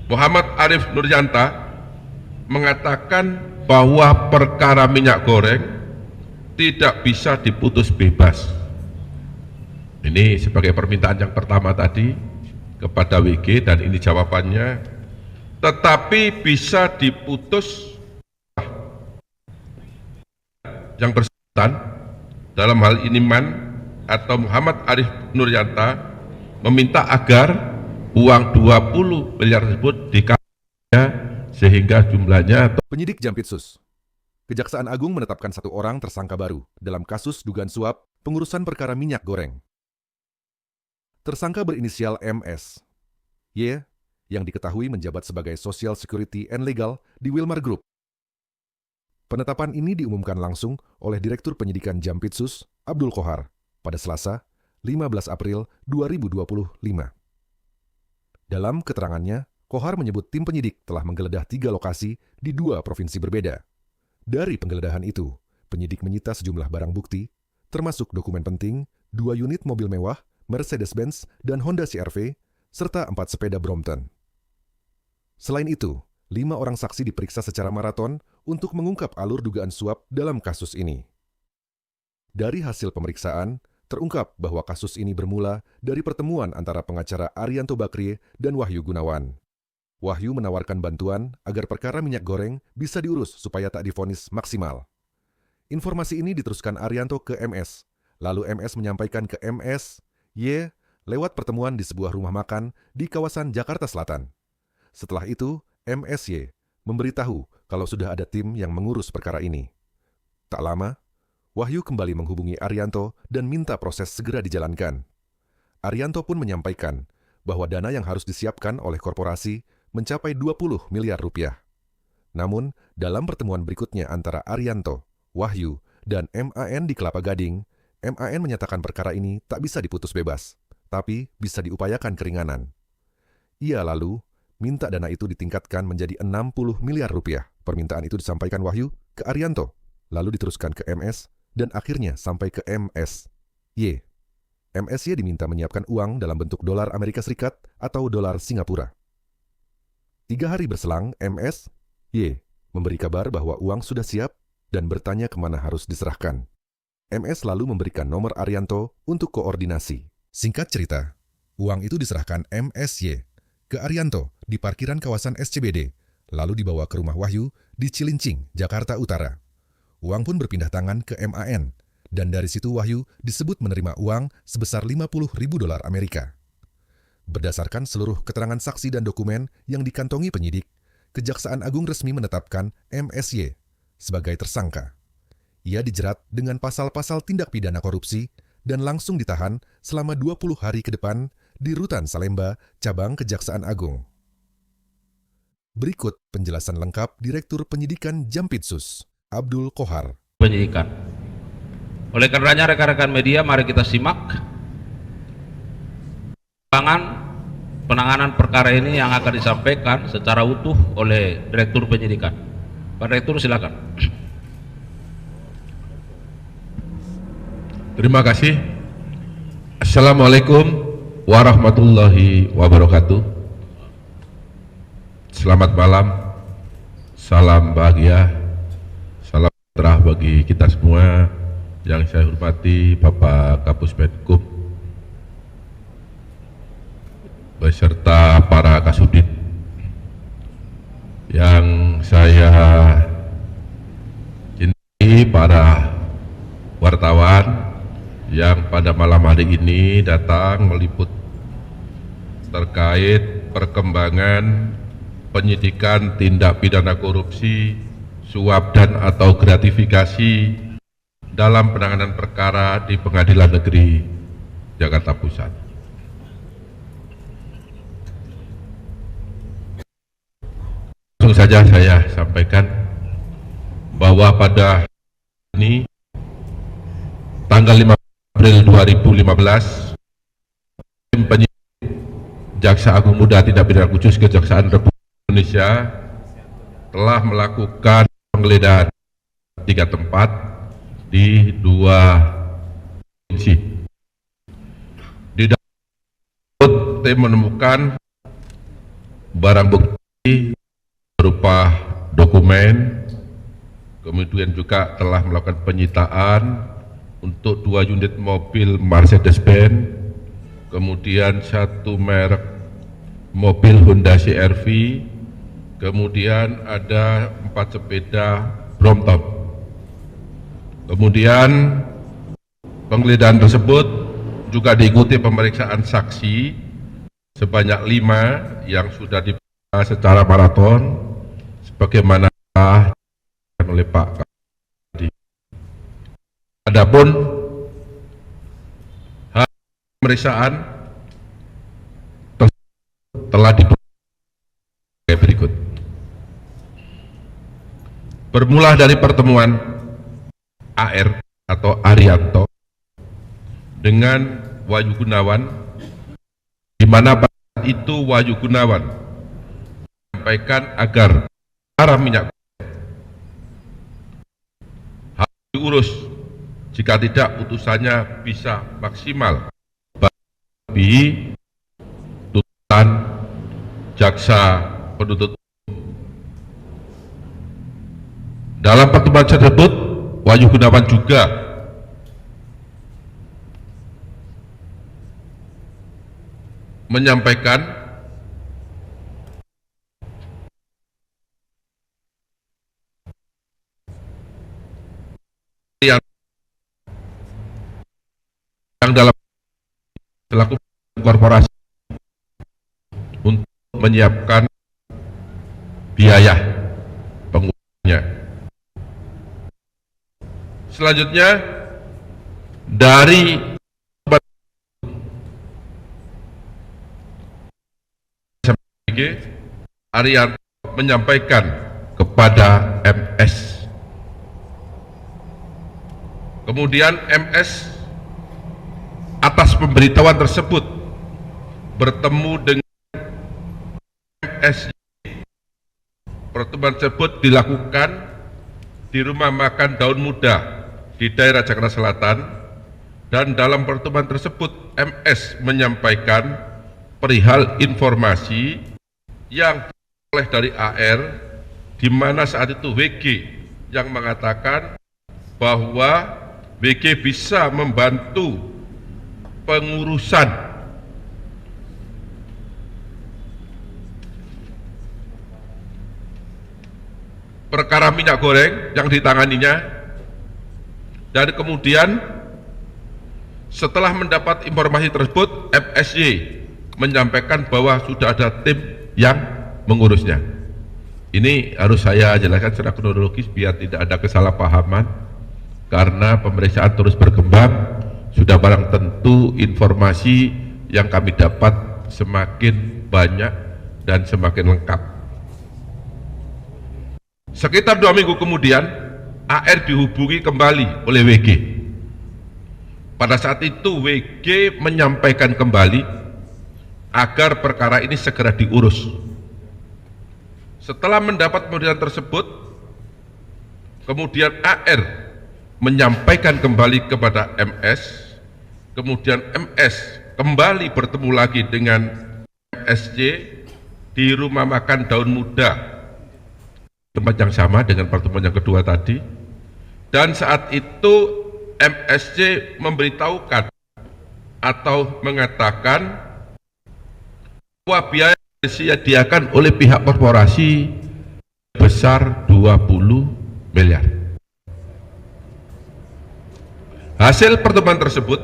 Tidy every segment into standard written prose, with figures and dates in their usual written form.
Muhammad Arif Nurjanta mengatakan bahwa perkara minyak goreng tidak bisa diputus bebas. Ini sebagai permintaan yang pertama tadi kepada WG, dan ini jawabannya. Tetapi bisa diputus yang bersangkutan, dalam hal ini MAN atau Muhammad Arif Nurjanta, meminta agar uang 20 miliar tersebut dikasih sehingga jumlahnya. Penyidik Jampitsus, Kejaksaan Agung menetapkan 1 orang tersangka baru dalam kasus dugaan suap pengurusan perkara minyak goreng. Tersangka berinisial MS, Y, yang diketahui menjabat sebagai Social Security and Legal di Wilmar Group. Penetapan ini diumumkan langsung oleh Direktur Penyidikan Jampitsus, Abdul Qohar, pada Selasa, 15 April 2025. Dalam keterangannya, Qohar menyebut tim penyidik telah menggeledah 3 lokasi di 2 provinsi berbeda. Dari penggeledahan itu, penyidik menyita sejumlah barang bukti, termasuk dokumen penting, 2 unit mobil mewah, Mercedes-Benz dan Honda CR-V, serta 4 sepeda Brompton. Selain itu, 5 orang saksi diperiksa secara maraton untuk mengungkap alur dugaan suap dalam kasus ini. Dari hasil pemeriksaan, terungkap bahwa kasus ini bermula dari pertemuan antara pengacara Arianto Bakrie dan Wahyu Gunawan. Wahyu menawarkan bantuan agar perkara minyak goreng bisa diurus supaya tak divonis maksimal. Informasi ini diteruskan Arianto ke MS, lalu MS menyampaikan ke MS, Y, lewat pertemuan di sebuah rumah makan di kawasan Jakarta Selatan. Setelah itu, MSY memberitahu kalau sudah ada tim yang mengurus perkara ini. Tak lama, Wahyu kembali menghubungi Arianto dan minta proses segera dijalankan. Arianto pun menyampaikan bahwa dana yang harus disiapkan oleh korporasi mencapai 20 miliar rupiah. Namun, dalam pertemuan berikutnya antara Arianto, Wahyu, dan MAN di Kelapa Gading, MAN menyatakan perkara ini tak bisa diputus bebas, tapi bisa diupayakan keringanan. Ia lalu minta dana itu ditingkatkan menjadi 60 miliar rupiah. Permintaan itu disampaikan Wahyu ke Arianto, lalu diteruskan ke MS, dan akhirnya sampai ke MSY. MSY diminta menyiapkan uang dalam bentuk dolar Amerika Serikat atau dolar Singapura. 3 hari berselang, MSY memberi kabar bahwa uang sudah siap dan bertanya kemana harus diserahkan. MS lalu memberikan nomor Arianto untuk koordinasi. Singkat cerita, uang itu diserahkan MSY ke Arianto di parkiran kawasan SCBD, lalu dibawa ke rumah Wahyu di Cilincing, Jakarta Utara. Uang pun berpindah tangan ke MAN, dan dari situ Wahyu disebut menerima uang sebesar 50.000 dolar Amerika. Berdasarkan seluruh keterangan saksi dan dokumen yang dikantongi penyidik, Kejaksaan Agung resmi menetapkan MSY sebagai tersangka. Ia dijerat dengan pasal-pasal tindak pidana korupsi dan langsung ditahan selama 20 hari ke depan di Rutan Salemba, Cabang Kejaksaan Agung. Berikut penjelasan lengkap Direktur Penyidikan Jampitsus, Abdul Qohar. Penyidikan. Oleh karenanya rekan-rekan media, mari kita simak penanganan perkara ini yang akan disampaikan secara utuh oleh Direktur Penyidikan. Pak Direktur, silakan. Terima kasih. Assalamualaikum warahmatullahi wabarakatuh. Selamat malam, salam bahagia, salam sejahtera bagi kita semua. Yang saya hormati Bapak Kapus Penkum beserta para kasudit, yang saya cintai para wartawan yang pada malam hari ini datang meliput terkait perkembangan penyidikan tindak pidana korupsi, suap dan atau gratifikasi dalam penanganan perkara di Pengadilan Negeri Jakarta Pusat. Langsung saja saya sampaikan bahwa pada ini tanggal 5 April 2015, tim penyidik Jaksa Agung Muda Tindak Pidana Khusus Kejaksaan Republik Indonesia telah melakukan penggeledahan 3 tempat di 2 provinsi. Di dalam tim menemukan barang bukti berupa dokumen, kemudian juga telah melakukan penyitaan untuk 2 unit mobil Mercedes-Benz, kemudian 1 merek mobil Honda CR-V, kemudian ada 4 sepeda Brompton. Kemudian penggeledahan tersebut juga diikuti pemeriksaan saksi sebanyak 5 yang sudah diperiksa secara maraton sebagaimana oleh Pak Kadif. Adapun pemeriksaan telah diperiksa berikut. Bermula dari pertemuan AR atau Arianto dengan Wahyu Gunawan, di mana pada saat itu Wahyu Gunawan menyampaikan agar para minyak harus diurus, jika tidak putusannya bisa maksimal bagi tuntutan jaksa penuntut umum. Dalam pertemuan tersebut, Wahyu Gunawan juga menyampaikan yang dalam selaku korporasi untuk menyiapkan biaya pengurusnya. Selanjutnya dari Arianto menyampaikan kepada MS. Kemudian MS atas pemberitahuan tersebut bertemu dengan MS. Pertemuan tersebut dilakukan di rumah makan Daun Muda di daerah Jakarta Selatan, dan dalam pertemuan tersebut MS menyampaikan perihal informasi yang oleh dari AR, di mana saat itu WG yang mengatakan bahwa WG bisa membantu pengurusan perkara minyak goreng yang ditanganinya. Dan kemudian setelah mendapat informasi tersebut, MSY menyampaikan bahwa sudah ada tim yang mengurusnya. Ini harus saya jelaskan secara kronologis biar tidak ada kesalahpahaman, karena pemeriksaan terus berkembang. Sudah barang tentu informasi yang kami dapat semakin banyak dan semakin lengkap. Sekitar 2 minggu kemudian AR dihubungi kembali oleh WG. Pada saat itu WG menyampaikan kembali agar perkara ini segera diurus. Setelah mendapat pemberitaan tersebut, kemudian AR menyampaikan kembali kepada MS, kemudian MS kembali bertemu lagi dengan MSJ di rumah makan Daun Muda, tempat yang sama dengan pertemuan yang kedua tadi. Dan saat itu MSC memberitahukan atau mengatakan bahwa biaya disediakan oleh pihak korporasi besar 20 miliar. Hasil pertemuan tersebut,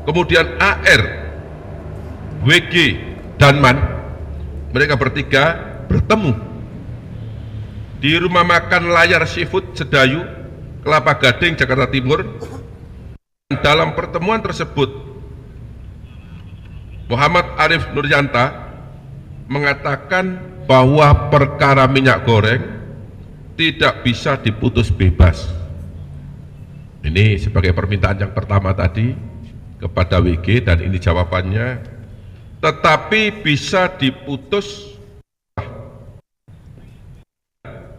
kemudian AR, WG, dan MAN, mereka bertiga bertemu di rumah makan Layar Seafood Sedayu, Kelapa Gading, Jakarta Timur. Dalam pertemuan tersebut, Muhammad Arif Nuryanta mengatakan bahwa perkara minyak goreng tidak bisa diputus bebas. Ini sebagai permintaan yang pertama tadi kepada WG, dan ini jawabannya, tetapi bisa diputus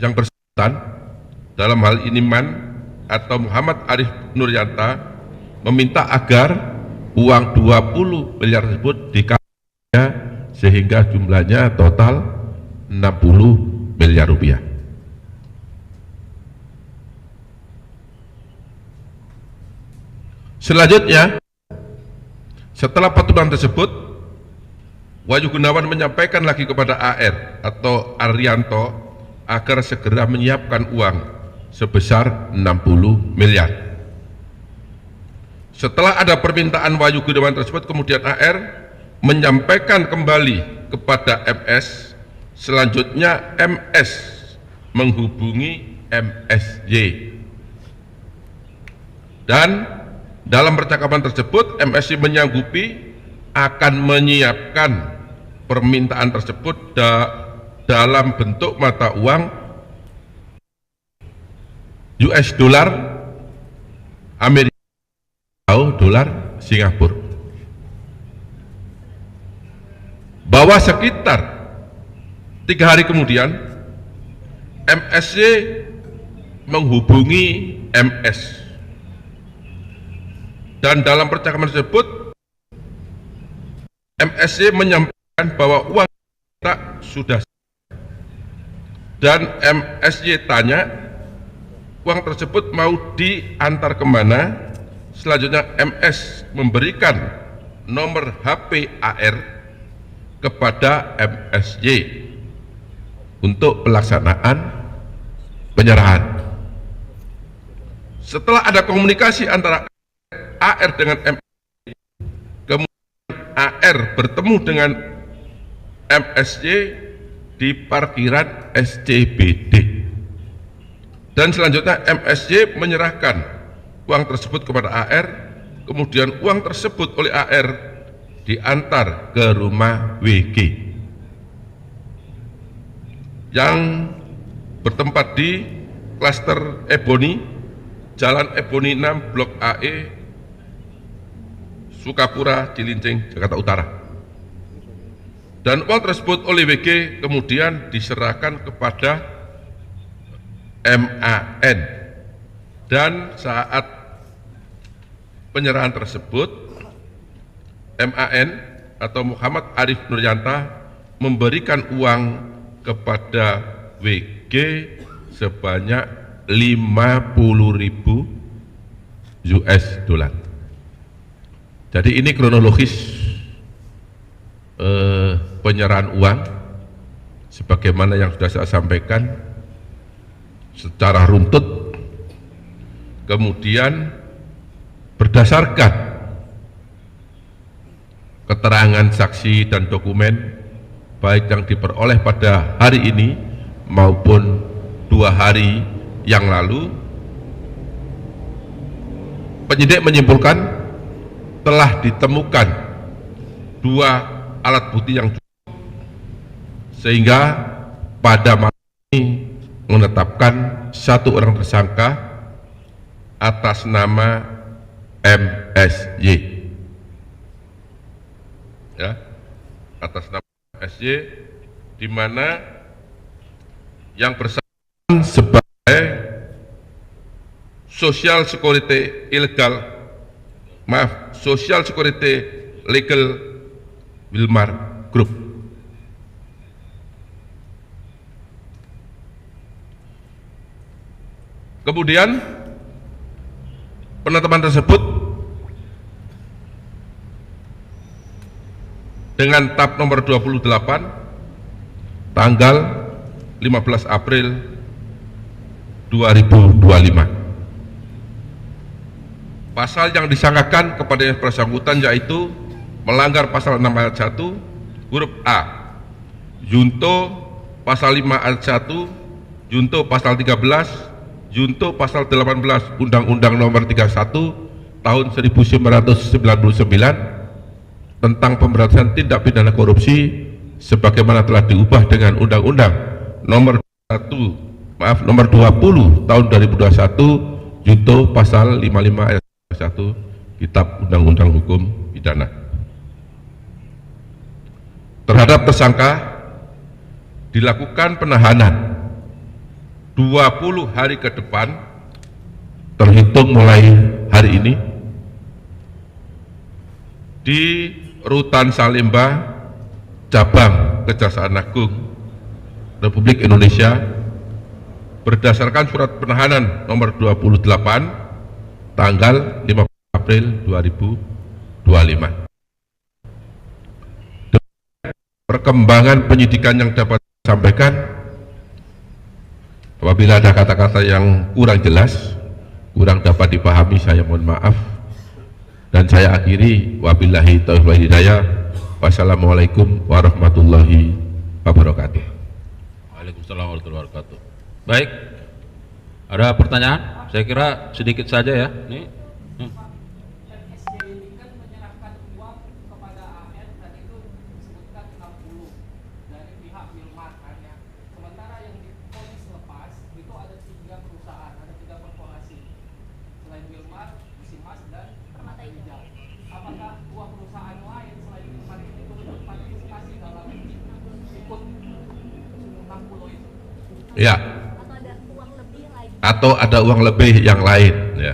yang bersangkutan, dalam hal ini MAN atau Muhammad Arif Nuryanta, meminta agar uang 20 miliar tersebut dikasih sehingga jumlahnya total 60 miliar rupiah. Selanjutnya, setelah patulan tersebut, Wahyu Gunawan menyampaikan lagi kepada AR atau Arianto agar segera menyiapkan uang sebesar 60 miliar. Setelah ada permintaan Wahyu Gunawan tersebut, kemudian AR menyampaikan kembali kepada MS. Selanjutnya MS menghubungi MSY. Dan dalam percakapan tersebut, MSY menyanggupi akan menyiapkan permintaan tersebut dalam bentuk mata uang US dollar Amerika atau dolar Singapura. Bahwa sekitar 3 hari kemudian MSY menghubungi MS. Dan dalam percakapan tersebut, MSY menyampaikan bahwa uang kita sudah, dan MSY tanya uang tersebut mau diantar kemana. Selanjutnya MS memberikan nomor HP AR kepada MSY untuk pelaksanaan penyerahan. Setelah ada komunikasi antara AR dengan MSY, kemudian AR bertemu dengan MSY di parkiran SCBD, dan selanjutnya MSY menyerahkan uang tersebut kepada AR. Kemudian uang tersebut oleh AR diantar ke rumah WG yang bertempat di klaster Ebony, Jalan Ebony 6, Blok AE, Sukapura, Cilincing, Jakarta Utara. Dan uang tersebut oleh WG kemudian diserahkan kepada MAN. Dan saat penyerahan tersebut, MAN atau Muhammad Arif Nuryanta memberikan uang kepada WG sebanyak 50.000 US dollar. Jadi ini kronologis penyerahan uang sebagaimana yang sudah saya sampaikan secara runtut. Kemudian berdasarkan keterangan saksi dan dokumen baik yang diperoleh pada hari ini maupun 2 hari yang lalu, penyidik menyimpulkan telah ditemukan 2 alat bukti yang cukup sehingga pada malam ini menetapkan 1 orang tersangka atas nama MSY, ya, atas nama MSY, di mana yang bersangkutan sebagai Social Security Legal Wilmar Group. Kemudian penetapan tersebut dengan tab nomor 28 tanggal 15 April 2025. Pasal yang disangkakan kepada yang bersangkutan yaitu melanggar pasal 6 ayat 1 huruf A, junto pasal 5 ayat 1, junto pasal 13, junto pasal 18 Undang-Undang Nomor 31 Tahun 1999 tentang pemberantasan tindak pidana korupsi sebagaimana telah diubah dengan Undang-Undang Nomor 20 Tahun 2021, junto pasal 55 ayat 1 Kitab Undang-Undang Hukum Pidana. Terhadap tersangka dilakukan penahanan 20 hari ke depan terhitung mulai hari ini di Rutan Salemba, Cabang Kejaksaan Agung Republik Indonesia berdasarkan surat penahanan nomor 28 tanggal 15 April 2025. Perkembangan penyidikan yang dapat disampaikan, apabila ada kata-kata yang kurang jelas, kurang dapat dipahami, saya mohon maaf, dan saya akhiri. Wabillahi taufiq wal hidayah. Wassalamualaikum warahmatullahi wabarakatuh. Waalaikumsalam warahmatullahi wabarakatuh. Baik, ada pertanyaan? Saya kira sedikit saja ya. Nih. Ya, atau ada uang lebih yang lain ya.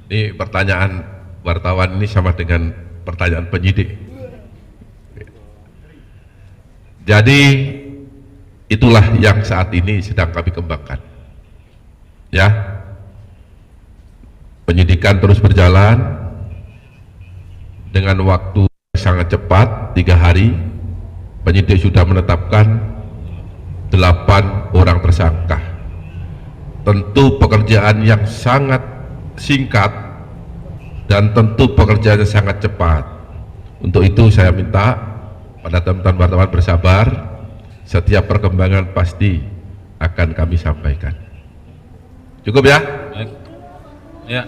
Ini pertanyaan wartawan ini sama dengan pertanyaan penyidik. Jadi itulah yang saat ini sedang kami kembangkan ya. Penyidikan terus berjalan dengan waktu sangat cepat, 3 hari penyidik sudah menetapkan 8 orang tersangka. Tentu pekerjaan yang sangat singkat dan tentu pekerjaan yang sangat cepat. Untuk itu saya minta pada teman-teman wartawan bersabar, setiap perkembangan pasti akan kami sampaikan. Cukup ya? Baik. Ya.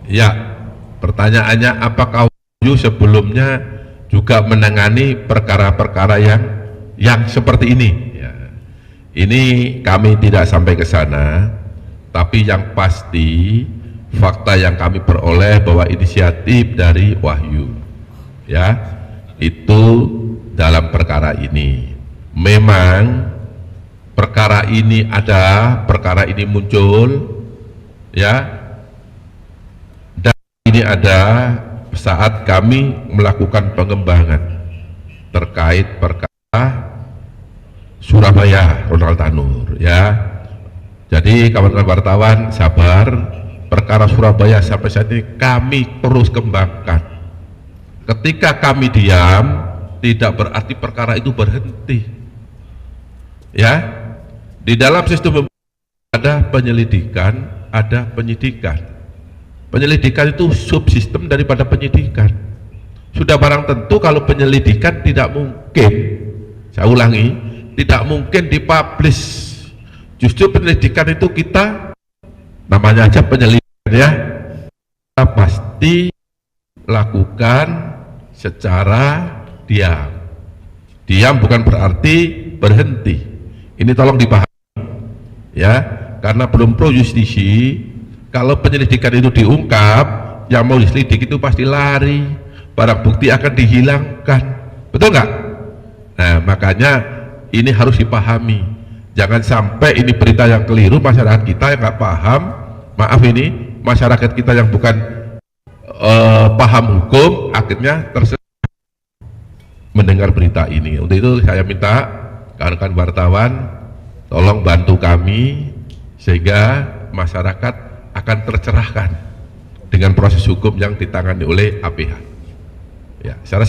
Ya, pertanyaannya apakah Wahyu sebelumnya juga menangani perkara-perkara yang seperti ini ya. Ini kami tidak sampai ke sana, tapi yang pasti fakta yang kami peroleh bahwa inisiatif dari Wahyu ya, itu dalam perkara ini. Memang perkara ini muncul ya, ini ada saat kami melakukan pengembangan terkait perkara Surabaya Ronald Tanur ya. Jadi kawan-kawan wartawan sabar, perkara Surabaya sampai saat ini kami terus kembangkan. Ketika kami diam tidak berarti perkara itu berhenti ya. Di dalam sistem ada penyelidikan, ada penyidikan. Penyelidikan itu subsistem daripada penyidikan. Sudah barang tentu kalau penyelidikan tidak mungkin, saya ulangi, tidak mungkin dipublish. Justru penyelidikan itu kita, namanya aja penyelidikan ya, kita pasti lakukan secara diam. Diam bukan berarti berhenti. Ini tolong dipahami ya, karena belum pro justisi. Kalau penyelidikan itu diungkap, yang mau diselidik itu pasti lari, barang bukti akan dihilangkan, betul nggak? Nah makanya ini harus dipahami, jangan sampai ini berita yang keliru, masyarakat kita yang nggak paham, maaf ini masyarakat kita yang bukan paham hukum, akhirnya tersesat mendengar berita ini. Untuk itu saya minta kawan-kawan wartawan tolong bantu kami sehingga masyarakat akan tercerahkan dengan proses hukum yang ditangani oleh APH. Ya, secara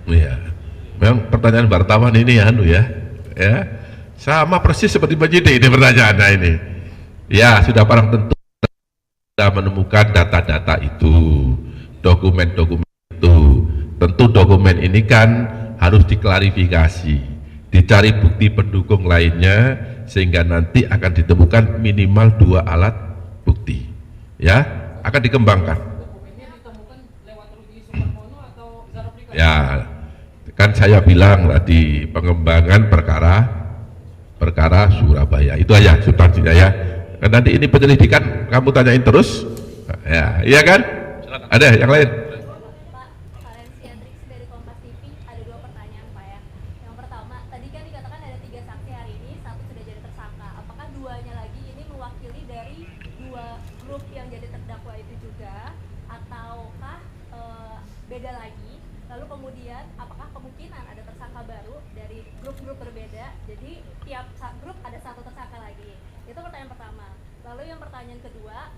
ya, memang pertanyaan wartawan ini ya, sama persis seperti penyidik ini pertanyaannya ini. Ya, sudah barang tentu kita menemukan data-data itu, dokumen-dokumen itu. Tentu dokumen ini kan harus diklarifikasi, dicari bukti pendukung lainnya sehingga nanti akan ditemukan minimal 2 alat bukti ya. akan dikembangkan. Ya, kan saya bilang tadi pengembangan perkara Surabaya itu aja substansinya ya. Kan nanti ini penyelidikan kamu tanyain terus, ya, iya kan? Silakan. Ada yang lain? Pak, Valencia Trix dari Kompas TV, ada dua pertanyaan Pak ya. Yang pertama, tadi kan dikatakan ada 3 saksi hari ini, 1 sudah jadi tersangka. Apakah 2-nya lagi ini mewakili dari 2 grup yang jadi terdakwa itu juga, ataukah beda lagi? Lalu kemudian, apakah kemungkinan ada tersangka baru dari grup-grup berbeda? Jadi tiap grup ada 1 tersangka lagi. Itu pertanyaan pertama. Lalu yang pertanyaan kedua,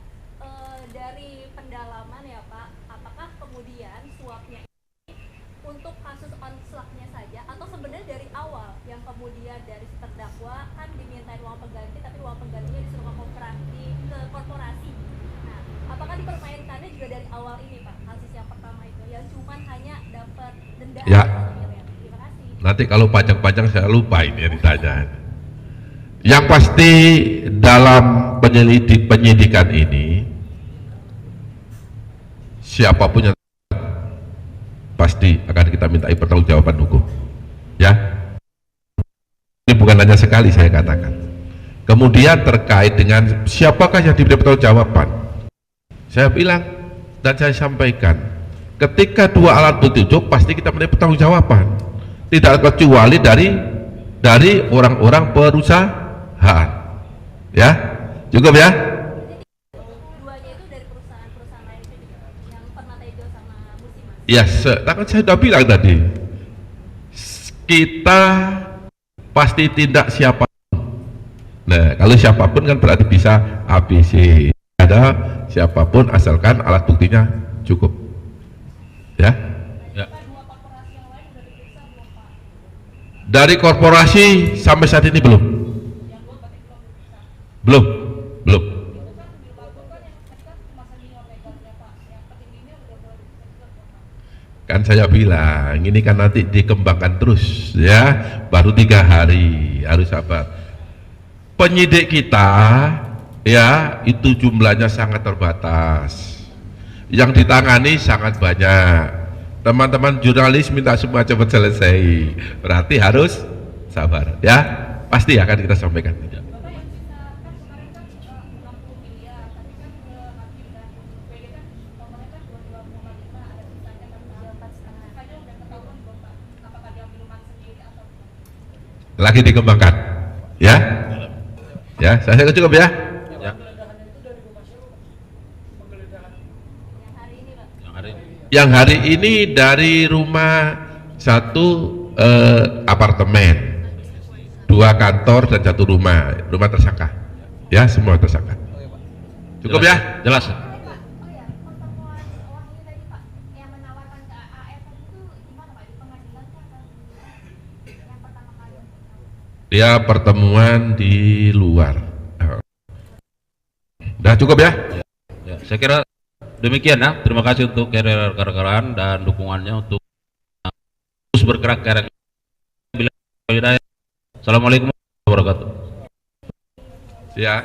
dari pendalaman ya Pak, apakah kemudian suapnya ini untuk kasus onslaught-nya saja atau sebenarnya dari awal yang kemudian dari terdakwa kan dimintain uang pengganti tapi uang penggantinya disuruh ke korporasi. Nah, apakah dipermainkannya juga dari awal ini Pak, kasus yang pertama itu yang cuman hanya dapat denda Ya. 1 miliar. Terima kasih. Nanti kalau panjang-panjang saya lupa ini yang ditanya. Yang pasti dalam penyidikan ini siapapun yang pasti akan kita mintai pertanggungjawaban hukum. Ya, ini bukan hanya sekali saya katakan. Kemudian terkait dengan siapakah yang diberi pertanggungjawaban, saya bilang dan saya sampaikan, ketika 2 alat bukti cukup pasti kita minta pertanggungjawaban, tidak kecuali dari orang-orang perusahaan. Ya, cukup ya. Duanya itu dari perusahaan-perusahaan lain itu juga yang pernah Tejo sama Musimas. Ya, kan saya sudah bilang tadi, kita pasti tindak siapapun. Nah, kalau siapapun kan berarti bisa ABC. Ada siapapun asalkan alat buktinya cukup. Ya. Ya. Dari korporasi sampai saat ini belum. Belum. Kan saya bilang ini kan nanti dikembangkan terus ya, baru 3 hari, harus sabar. Penyidik kita ya itu jumlahnya sangat terbatas, yang ditangani sangat banyak. Teman-teman jurnalis minta semua cepat selesai, berarti harus sabar ya, pasti akan kita sampaikan. Lagi dikembangkan ya, saya cukup ya. Ya. Yang hari ini Pak. Yang hari ini dari rumah 1 apartemen, 2 kantor dan 1 rumah tersangka ya, semua tersangka. Cukup ya. Jelas. Oh ya, pertemuan orang ini tadi Pak, yang menawarkan ke AR tadi itu gimana Pak? Di pengadilan kah atau yang pertama kali? Dia pertemuan di luar. Udah cukup ya. Ya, saya kira demikian ya. Terima kasih untuk rekan-rekan dan dukungannya untuk terus bergerak ke arah Assalamualaikum warahmatullahi wabarakatuh. Ya.